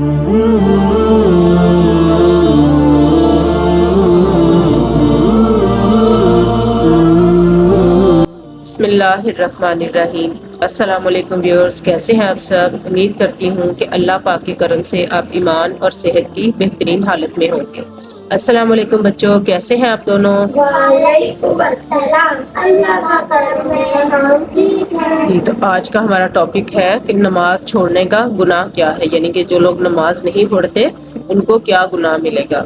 بسم اللہ الرحمن الرحیم۔ السلام علیکم ویورز، کیسے ہیں آپ سب؟ امید کرتی ہوں کہ اللہ پاک کے کرم سے آپ ایمان اور صحت کی بہترین حالت میں ہوں گے۔ السلام علیکم بچوں، کیسے ہیں آپ دونوں؟ وعلیکم السلام، اللہ کا کرم ہے ہم ٹھیک ہیں۔ تو آج کا ہمارا ٹاپک ہے کہ نماز چھوڑنے کا گناہ کیا ہے، یعنی کہ جو لوگ نماز نہیں پڑھتے ان کو کیا گناہ ملے گا۔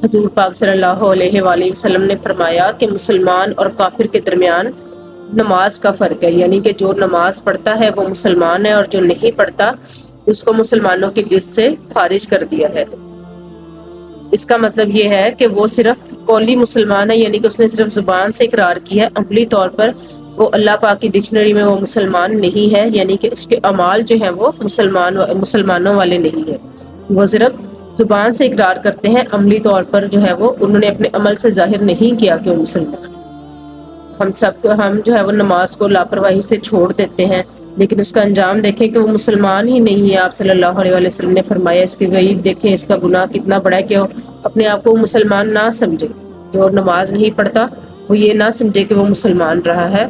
حضور پاک صلی اللہ علیہ وآلہ وسلم نے فرمایا کہ مسلمان اور کافر کے درمیان نماز کا فرق ہے، یعنی کہ جو نماز پڑھتا ہے وہ مسلمان ہے اور جو نہیں پڑھتا اس کو مسلمانوں کی لسٹ سے خارج کر دیا ہے۔ اس کا مطلب یہ ہے کہ وہ صرف قولی مسلمان ہے، یعنی کہ اس نے صرف زبان سے اقرار کی ہے، عملی طور پر وہ اللہ پاک کی ڈکشنری میں وہ مسلمان نہیں ہے، یعنی کہ اس کے اعمال جو ہیں وہ مسلمانوں والے نہیں ہیں۔ وہ صرف زبان سے اقرار کرتے ہیں، عملی طور پر جو ہے وہ انہوں نے اپنے عمل سے ظاہر نہیں کیا کہ وہ مسلمان۔ ہم جو ہے وہ نماز کو لاپرواہی سے چھوڑ دیتے ہیں، لیکن اس کا انجام دیکھیں کہ وہ مسلمان ہی نہیں ہے۔ آپ صلی اللہ علیہ وآلہ وسلم نے فرمایا اس کی وعید دیکھیں، اس کا گناہ کتنا بڑا ہے کہ وہ اپنے آپ کو مسلمان نہ سمجھے۔ جو نماز نہیں پڑھتا وہ یہ نہ سمجھے کہ وہ مسلمان رہا ہے،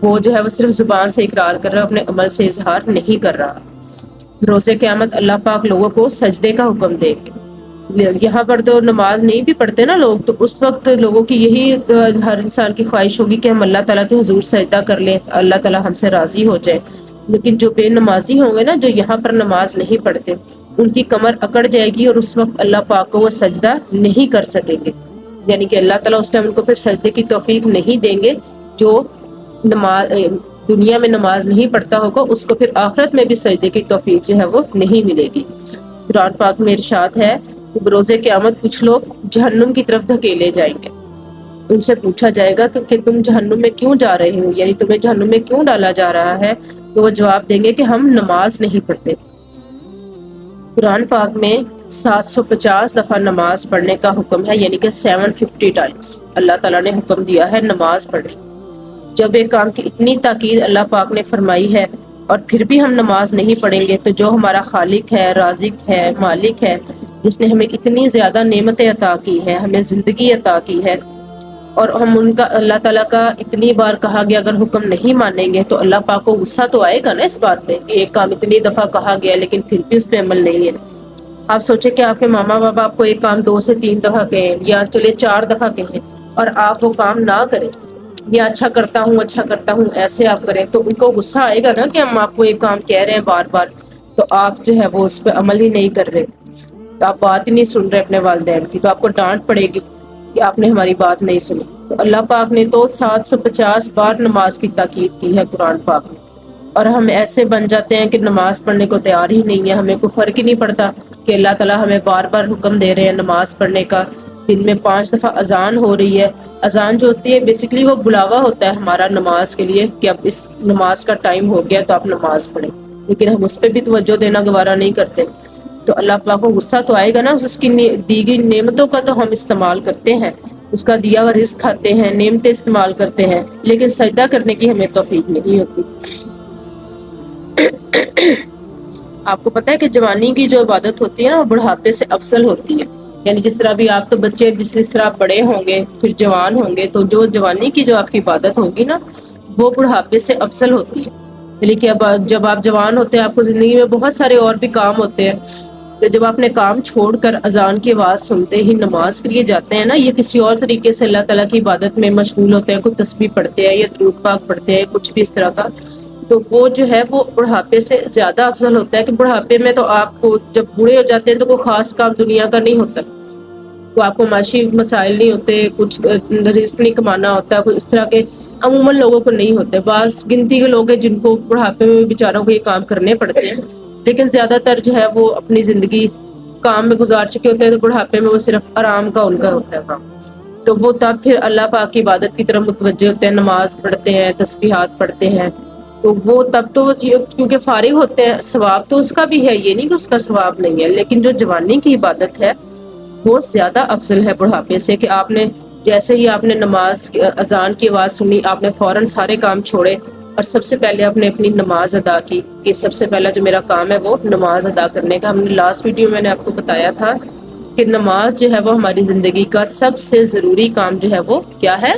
وہ جو ہے وہ صرف زبان سے اقرار کر رہا ہے، اپنے عمل سے اظہار نہیں کر رہا۔ روز قیامت اللہ پاک لوگوں کو سجدے کا حکم دے گے۔ یہاں پر تو نماز نہیں بھی پڑھتے نا لوگ، تو اس وقت لوگوں کی یہی ہر انسان کی خواہش ہوگی کہ ہم اللہ تعالیٰ کے حضور سجدہ کر لیں، اللہ تعالیٰ ہم سے راضی ہو جائے۔ لیکن جو بے نمازی ہوں گے نا، جو یہاں پر نماز نہیں پڑھتے، ان کی کمر اکڑ جائے گی اور اس وقت اللہ پاک کو وہ سجدہ نہیں کر سکیں گے، یعنی کہ اللہ تعالیٰ اس ٹائم ان کو پھر سجدے کی توفیق نہیں دیں گے۔ جو نماز دنیا میں نماز نہیں پڑھتا ہوگا اس کو پھر آخرت میں بھی سجدے کی توفیق جو ہے وہ نہیں ملے گی۔ قرآن پاک میں ارشاد ہے کہ بروز قیامت کچھ لوگ جہنم کی طرف دھکیلے جائیں گے۔ ان سے پوچھا جائے گا تو کہ تم جہنم میں کیوں جا رہے ہو، یعنی تمہیں جہنم میں کیوں ڈالا جا رہا ہے؟ تو وہ جواب دیں گے کہ ہم نماز نہیں پڑھتے۔ قرآن پاک میں 750 دفعہ نماز پڑھنے کا حکم ہے، یعنی کہ 750 ٹائمز اللہ تعالیٰ نے حکم دیا ہے نماز پڑھنے۔ جب ایک کام کی اتنی تاکید اللہ پاک نے فرمائی ہے اور پھر بھی ہم نماز نہیں پڑھیں گے، تو جو ہمارا خالق ہے، رازق ہے، مالک ہے، جس نے ہمیں اتنی زیادہ نعمتیں عطا کی ہیں، ہمیں زندگی عطا کی ہے، اور ہم ان کا اللہ تعالیٰ کا اتنی بار کہا گیا اگر حکم نہیں مانیں گے تو اللہ پاک کو غصہ تو آئے گا نا اس بات پہ کہ ایک کام اتنی دفعہ کہا گیا لیکن پھر بھی اس پہ عمل نہیں ہے۔ آپ سوچیں کہ آپ کے ماما بابا آپ کو ایک کام 2 سے 3 دفعہ کہیں یا چلے 4 دفعہ کہیں اور آپ وہ کام نہ کریں، یا اچھا کرتا ہوں ایسے آپ کریں، تو ان کو غصہ آئے گا نا کہ ہم آپ کو ایک کام کہہ رہے ہیں بار بار، تو آپ جو ہے وہ اس پہ عمل ہی نہیں کر رہے، تو آپ بات ہی نہیں سن رہے اپنے والدین کی، تو آپ کو ڈانٹ پڑے گی کہ آپ نے ہماری بات نہیں سنی۔ تو اللہ پاک نے تو 750 بار نماز کی تاکید کی ہے قرآن پاک میں، اور ہم ایسے بن جاتے ہیں کہ نماز پڑھنے کو تیار ہی نہیں ہے، ہمیں کوئی فرق ہی نہیں پڑتا کہ اللہ تعالیٰ ہمیں بار بار حکم دے رہے ہیں نماز پڑھنے کا۔ دن میں 5 دفعہ اذان ہو رہی ہے، اذان جو ہوتی ہے بیسیکلی وہ بلاوا ہوتا ہے ہمارا نماز کے لیے کہ اب اس نماز کا ٹائم ہو گیا تو آپ نماز پڑھیں، لیکن ہم اس پہ بھی توجہ دینا گوارا نہیں کرتے۔ تو اللہ پاک کو غصہ تو آئے گا نا، اس کی دی گئی نعمتوں کا تو ہم استعمال کرتے ہیں، اس کا دیا ہوا رزق کھاتے ہیں، نعمتیں استعمال کرتے ہیں، لیکن سجدہ کرنے کی ہمیں توفیق نہیں ہوتی۔ آپ کو پتہ ہے کہ جوانی کی جو عبادت ہوتی ہے نا وہ بڑھاپے سے افضل ہوتی ہے، یعنی جس طرح بھی آپ تو بچے جس طرح بڑے ہوں گے پھر جوان ہوں گے، تو جو جوانی کی جو آپ کی عبادت ہوگی نا وہ بڑھاپے سے افضل ہوتی ہے۔ یعنی کہ اب جب آپ جوان ہوتے ہیں آپ کو زندگی میں بہت سارے اور بھی کام ہوتے ہیں، تو جب آپ اپنے کام چھوڑ کر اذان کی آواز سنتے ہی نماز کے لیے جاتے ہیں نا، یہ کسی اور طریقے سے اللہ تعالیٰ کی عبادت میں مشغول ہوتے ہیں، کوئی تسبیح پڑھتے ہیں یا درود پاک پڑھتے ہیں، کچھ بھی اس طرح کا، تو وہ جو ہے وہ بڑھاپے سے زیادہ افضل ہوتا ہے۔ کہ بڑھاپے میں تو آپ کو جب بوڑھے ہو جاتے ہیں تو کوئی خاص کام دنیا کا نہیں ہوتا، تو آپ کو معاشی مسائل نہیں ہوتے، کچھ رزق نہیں کمانا ہوتا، کوئی اس طرح کے عموماً لوگوں کو نہیں ہوتے، بعض گنتی کے لوگ ہیں جن کو بڑھاپے میں بیچاروں کو یہ کام کرنے پڑتے ہیں، لیکن زیادہ تر جو ہے وہ اپنی زندگی کام میں گزار چکے ہوتے ہیں، تو بڑھاپے میں وہ صرف آرام کا ان کا ہوتا ہے کام، تو وہ تب پھر اللہ پاک کی عبادت کی طرف متوجہ ہوتے ہیں، نماز پڑھتے ہیں، تسبیحات پڑھتے ہیں، تو وہ تب تو کیونکہ فارغ ہوتے ہیں، ثواب تو اس کا بھی ہے، یہ نہیں کہ اس کا ثواب نہیں ہے، لیکن جو جوانی کی عبادت ہے وہ زیادہ افضل ہے بڑھاپے سے، کہ آپ نے جیسے ہی آپ نے نماز اذان کی آواز سنی آپ نے فوراً سارے کام چھوڑے اور سب سے پہلے آپ نے اپنی نماز ادا کی کہ سب سے پہلا جو میرا کام ہے وہ نماز ادا کرنے کا. ہم نے لاسٹ ویڈیو میں نے آپ کو بتایا تھا کہ نماز جو ہے وہ ہماری زندگی کا سب سے ضروری کام جو ہے وہ کیا ہے؟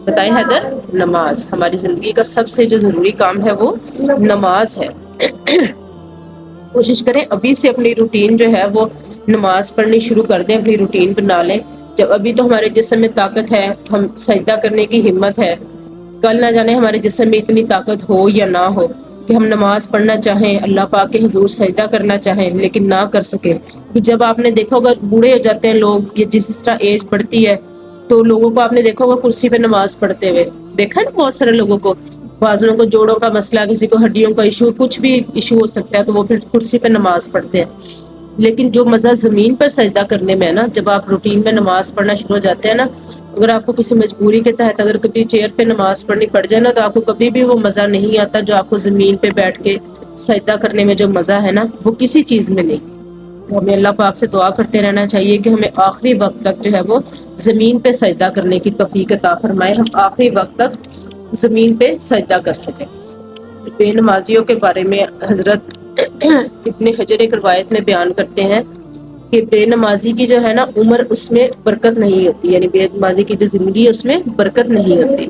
بتائیں حیدر. نماز. ہماری زندگی کا سب سے جو ضروری کام ہے وہ نماز ہے. کوشش کریں ابھی سے اپنی روٹین جو ہے وہ نماز پڑھنی شروع کر دیں، اپنی روٹین بنا لیں. جب ابھی تو ہمارے جسم میں طاقت ہے، ہم سجدہ کرنے کی ہمت ہے، کل نہ جانے ہمارے جسم میں اتنی طاقت ہو یا نہ ہو کہ ہم نماز پڑھنا چاہیں، اللہ پاک کے حضور سجدہ کرنا چاہیں لیکن نہ کر سکیں. جب آپ نے دیکھا ہوگا بوڑھے ہو جاتے ہیں لوگ یا جس طرح ایج بڑھتی ہے تو لوگوں کو آپ نے دیکھا ہوگا کرسی پہ نماز پڑھتے ہوئے، دیکھا ہے نا بہت سارے لوگوں کو. بعض لوگوں کو جوڑوں کا مسئلہ، کسی کو ہڈیوں کا ایشو، کچھ بھی ایشو ہو سکتا ہے تو وہ پھر کرسی پہ نماز پڑھتے ہیں. لیکن جو مزہ زمین پر سجدہ کرنے میں ہے نا، جب آپ روٹین میں نماز پڑھنا شروع ہو جاتے ہیں نا، اگر آپ کو کسی مجبوری کے تحت اگر کبھی چیئر پہ نماز پڑھنی پڑ جائے نا تو آپ کو کبھی بھی وہ مزہ نہیں آتا جو آپ کو زمین پہ بیٹھ کے سجدہ کرنے میں جو مزہ ہے نا وہ کسی چیز میں نہیں. تو ہمیں اللہ پاک سے دعا کرتے رہنا چاہیے کہ ہمیں آخری وقت تک جو ہے وہ زمین پہ سجدہ کرنے کی توفیق عطا فرمائے، ہم آخری وقت تک زمین پہ سجدہ کر سکیں. بے نمازیوں کے بارے میں حضرت ابن حجر ایک روایت میں بیان کرتے ہیں کہ بے نمازی کی جو ہے نا عمر اس میں برکت نہیں ہوتی، یعنی بے نمازی کی جو زندگی ہے اس میں برکت نہیں ہوتی.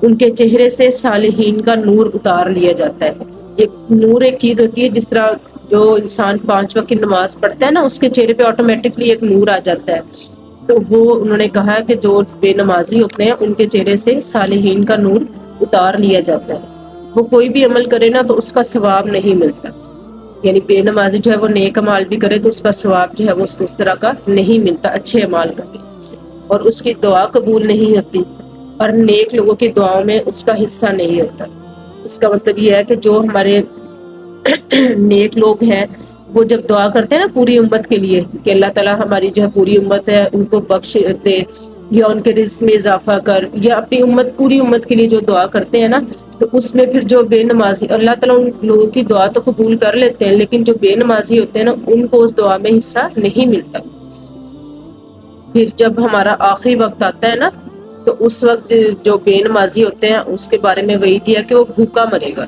ان کے چہرے سے صالحین کا نور اتار لیا جاتا ہے. ایک نور ایک چیز ہوتی ہے، جس طرح جو انسان 5 وقت کی نماز پڑھتا ہے نا اس کے چہرے پہ آٹومیٹکلی ایک نور آ جاتا ہے. تو وہ انہوں نے کہا کہ جو بے نمازی ہوتے ہیں ان کے چہرے سے صالحین کا نور اتار لیا جاتا ہے. وہ کوئی بھی عمل کرے نا تو اس کا ثواب نہیں ملتا، یعنی بے نمازی جو ہے وہ نیک اعمال بھی کرے تو اس کا ثواب جو ہے وہ اس کو اس طرح کا نہیں ملتا اچھے اعمال کا بھی، اور اس کی دعا قبول نہیں ہوتی اور نیک لوگوں کی دعاؤں میں اس کا حصہ نہیں ہوتا. اس کا مطلب یہ ہے کہ جو ہمارے نیک لوگ ہیں وہ جب دعا کرتے ہیں نا پوری امت کے لیے کہ اللہ تعالیٰ ہماری جو ہے پوری امت ہے ان کو بخش دے یا ان کے رزق میں اضافہ کر، یا اپنی امت پوری امت کے لیے جو دعا کرتے ہیں نا، تو اس میں پھر جو بے نمازی، اللہ تعالیٰ ان لوگوں کی دعا تو قبول کر لیتے ہیں لیکن جو بے نمازی ہوتے ہیں نا ان کو اس دعا میں حصہ نہیں ملتا. پھر جب ہمارا آخری وقت آتا ہے نا تو اس وقت جو بے نمازی ہوتے ہیں اس کے بارے میں وہی دیا کہ وہ بھوکا مرے گا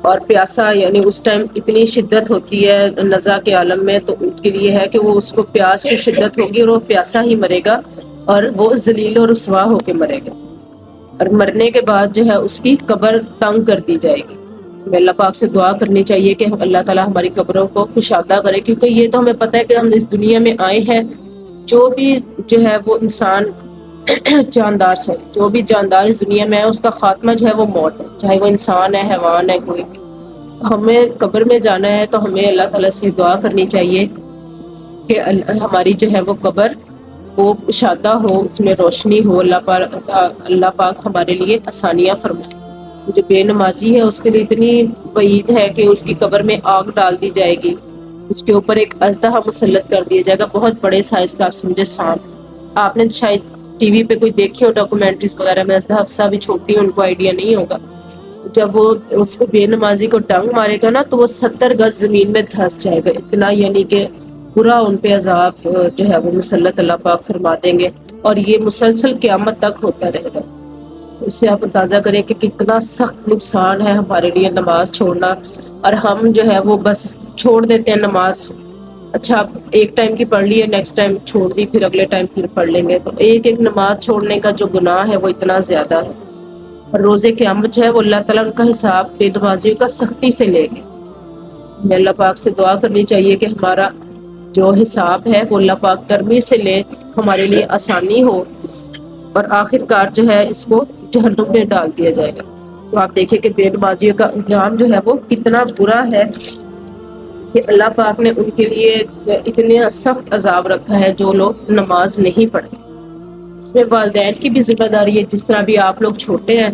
اور پیاسا، یعنی اس ٹائم اتنی شدت ہوتی ہے نزا کے عالم میں تو ان کے لیے ہے کہ وہ اس کو پیاس کی شدت ہوگی اور وہ پیاسا ہی مرے گا اور وہ ذلیل و رسوا ہو کے مرے گا. اور مرنے کے بعد جو ہے اس کی قبر تنگ کر دی جائے گی. ہمیں اللہ پاک سے دعا کرنی چاہیے کہ اللہ تعالیٰ ہماری قبروں کو کشادہ کرے، کیونکہ یہ تو ہمیں پتہ ہے کہ ہم اس دنیا میں آئے ہیں، جو بھی جو ہے وہ انسان جاندار سے، جو بھی جاندار اس دنیا میں ہے اس کا خاتمہ جو ہے وہ موت ہے، چاہے وہ انسان ہے، حیوان ہے، کوئی بھی. ہمیں قبر میں جانا ہے تو ہمیں اللہ تعالیٰ سے دعا کرنی چاہیے کہ ہماری جو ہے وہ قبر وہ کشادہ ہو، اس میں روشنی ہو، اللہ پاک ہمارے لیے آسانیاں فرمائے. جو بے نمازی ہے اس کے لیے اتنی وعید ہے کہ اس کی قبر میں آگ ڈال دی جائے گی، اس کے اوپر ایک اژدہا مسلط کر دیا جائے گا، بہت بڑے سائز کا، آپ سمجھے سانپ. آپ نے شاید ٹی وی پہ کوئی دیکھی ہو ڈاکومنٹریز وغیرہ میں، اژدہا افسا بھی چھوٹی ان کو آئیڈیا نہیں ہوگا. جب وہ اس کو بے نمازی کو ڈنگ مارے گا نا تو وہ 70 گز زمین میں دھنس جائے گا، اتنا یعنی کہ برا ان پہ عذاب جو ہے وہ مسلط اللہ پاک فرما دیں گے، اور یہ مسلسل قیامت تک ہوتا رہے گا. اس سے آپ اندازہ کریں کہ کتنا سخت نقصان ہے ہمارے لیے نماز چھوڑنا، اور ہم جو ہے وہ بس چھوڑ دیتے ہیں نماز. اچھا ایک ٹائم کی پڑھ لی ہے، نیکسٹ ٹائم چھوڑ دی، پھر اگلے ٹائم پھر پڑھ لیں گے. تو ایک ایک نماز چھوڑنے کا جو گناہ ہے وہ اتنا زیادہ ہے، اور روز قیامت جو ہے وہ اللہ تعالیٰ ان کا حساب بے نمازیوں کا سختی سے لے گے. ہمیں اللہ پاک سے دعا کرنی چاہیے کہ ہمارا جو حساب ہے وہ اللہ پاک نرمی سے لے، ہمارے لیے آسانی ہو، اور آخر کار جو ہے اس کو جہنم میں ڈال دیا جائے گا. تو آپ دیکھیں کہ بے نمازیوں کا انجام جو ہے وہ کتنا برا ہے کہ اللہ پاک نے ان کے لیے اتنے سخت عذاب رکھا ہے جو لوگ نماز نہیں پڑھتے. اس میں والدین کی بھی ذمہ داری ہے، جس طرح بھی آپ لوگ چھوٹے ہیں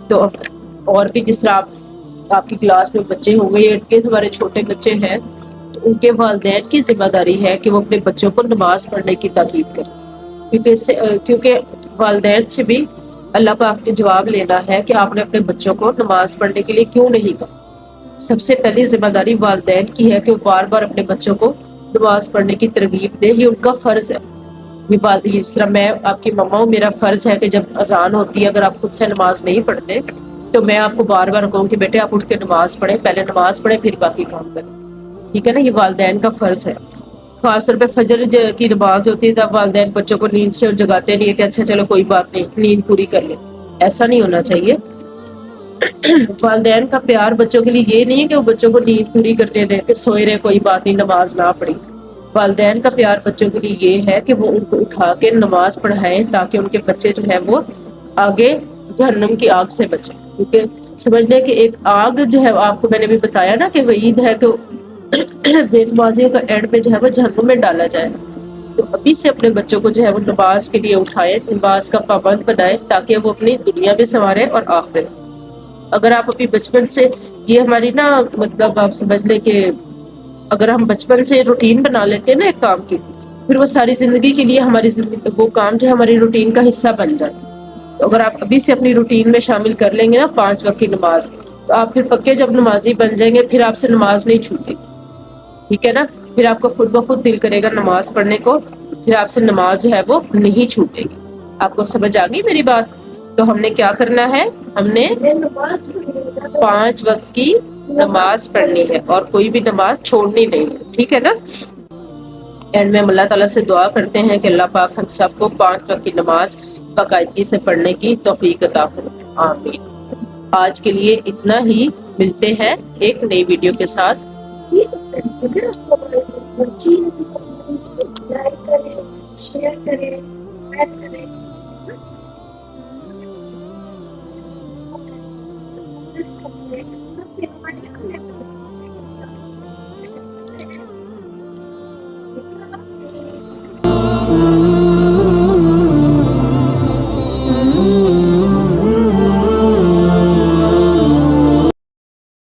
تو اور بھی جس طرح آپ کی کلاس میں بچے ہوں گے، ارد گرد ہمارے چھوٹے بچے ہیں تو ان کے والدین کی ذمہ داری ہے کہ وہ اپنے بچوں کو نماز پڑھنے کی تاکید کریں، کیونکہ والدین سے بھی اللہ پاک نے جواب لینا ہے کہ آپ نے اپنے بچوں کو نماز پڑھنے کے لیے کیوں نہیں کہا. سب سے پہلی ذمہ داری والدین کی ہے کہ وہ بار بار اپنے بچوں کو نماز پڑھنے کی ترغیب دے، یہ ان کا فرض ہے. جس طرح میں آپ کی مما ہوں، میرا فرض ہے کہ جب اذان ہوتی ہے اگر آپ خود سے نماز نہیں پڑھتے تو میں آپ کو بار بار کہوں کہ بیٹے آپ اٹھ کے نماز پڑھیں، پہلے نماز پڑھیں پھر باقی کام کریں، ٹھیک ہے نا؟ یہ والدین کا فرض ہے۔ خاص طور پہ فجر کی نماز ہوتی ہے تب والدین بچوں کو نیند سے جگاتے نہیں ہے کہ اچھا چلو کوئی بات نہیں نیند پوری کر لیں، ایسا نہیں ہونا چاہیے۔ والدین کا پیار بچوں کے لیے یہ نہیں ہے کہ وہ بچوں کو نیند پوری کرنے دیں کہ سوئے رہے کوئی بات نہیں نماز نہ پڑھی۔ والدین کا پیار بچوں کے لیے یہ ہے کہ وہ ان کو اٹھا کے نماز پڑھائیں تاکہ ان کے بچے جو ہے وہ آگے جہنم کی آگ سے بچیں، کیونکہ سمجھ لیں کہ ایک آگ جو ہے آپ کو میں نے بھی بتایا نا کہ وعید ہے کہ بے نمازیوں کا اینڈ میں جو ہے وہ جہنم میں ڈالا جائے۔ تو ابھی سے اپنے بچوں کو جو ہے وہ نماز کے لیے اٹھائیں، نماز کا پابند بنائیں تاکہ وہ اپنی دنیا بھی سنواریں اور آخرت۔ اگر آپ ابھی بچپن سے یہ ہماری نا مطلب آپ سمجھ لیں کہ اگر ہم بچپن سے روٹین بنا لیتے ہیں نا ایک کام کی، پھر وہ ساری زندگی کے لیے ہماری زندگی وہ کام جو ہے ہماری روٹین کا حصہ بن جاتا ہے۔ تو اگر آپ ابھی سے اپنی روٹین میں شامل کر لیں گے نا 5 وقت کی نماز، تو آپ پھر پکے جب نمازی بن جائیں گے پھر آپ سے نماز نہیں چھوٹے گی، ٹھیک ہے نا؟ پھر آپ کو خود بخود دل کرے گا نماز پڑھنے کو، پھر آپ سے نماز جو ہے وہ نہیں چھوٹے گی۔ آپ کو سمجھ آ گئی میری بات؟ تو ہم نے کیا کرنا ہے، ہم نے 5 وقت کی نماز پڑھنی ہے اور کوئی بھی نماز چھوڑنی نہیں ہے، ٹھیک ہے نا؟ اینڈ میں ہم اللہ تعالیٰ سے دعا کرتے ہیں کہ اللہ پاک ہم سب کو 5 وقت کی نماز باقاعدگی سے پڑھنے کی توفیق عطا فرمائے، آمین۔ آج کے لیے اتنا ہی، ملتے ہیں ایک نئی ویڈیو کے ساتھ۔ لائک کریں، شیئر کریں، کمنٹ کریں، سبسکرائب کریں، تاکہ ہماری